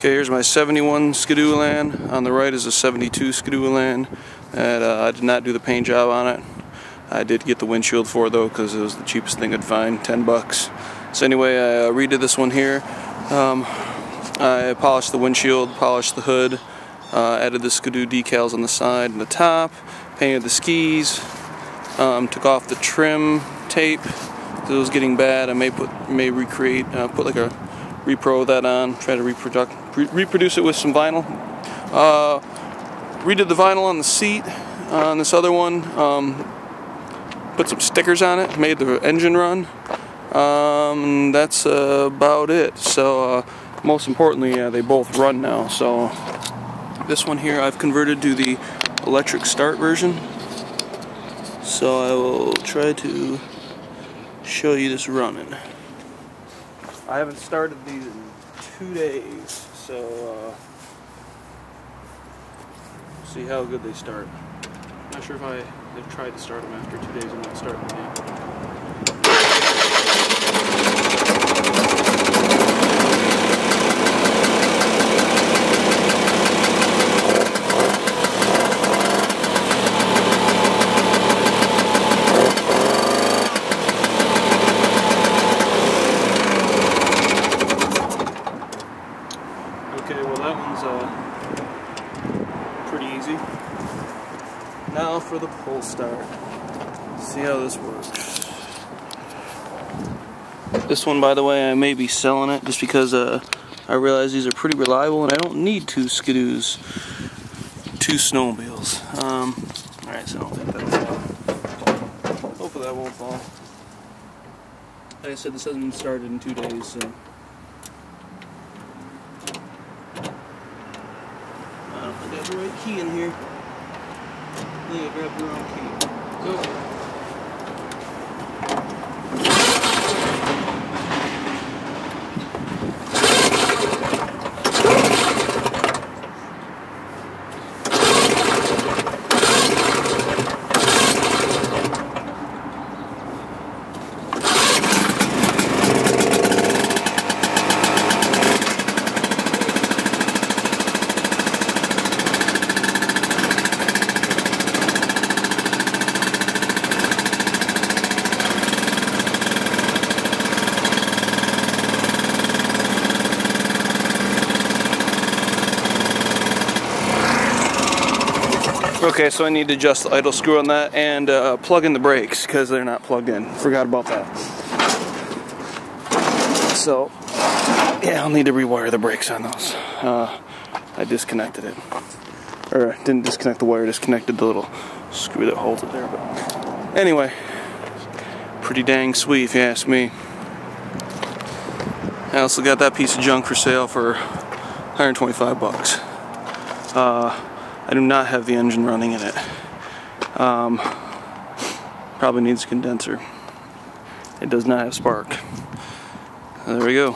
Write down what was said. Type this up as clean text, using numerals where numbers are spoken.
Okay, here's my 71 Skidoo Elan. On the right is a 72 Skidoo Elan. And I did not do the paint job on it. I did get the windshield for it though, because it was the cheapest thing I'd find, 10 bucks. So anyway, I redid this one here. I polished the windshield, polished the hood, added the Skidoo decals on the side and the top, painted the skis, took off the trim tape because it was getting bad. I may recreate, put like a repro of that on, try to reproduce it with some vinyl. Redid the vinyl on the seat on this other one, put some stickers on it, made the engine run. That's about it. So most importantly, they both run now. So this one here I've converted to the electric start version. So I will try to show you this running. I haven't started these in 2 days, so see how good they start. Not sure if I've tried to start them after 2 days and not start them yet. Okay, well that one's pretty easy. Now for the pull start. See how this works. This one, by the way, I may be selling it just because I realize these are pretty reliable and I don't need 2 Skidoos, 2 Snowmobiles. Alright, so I don't think that'll fall. Hopefully that won't fall. Like I said, this hasn't been started in 2 days, so. I got the right key in here. I think I grabbed the wrong key. Go. Okay, so I need to adjust the idle screw on that and plug in the brakes because they're not plugged in. Forgot about that. So, yeah, I'll need to rewire the brakes on those. I disconnected it. Or, didn't disconnect the wire, disconnected the little screw that holds it there. But anyway, pretty dang sweet if you ask me. I also got that piece of junk for sale for 125 bucks. I do not have the engine running in it. Probably needs a condenser. It does not have spark. There we go.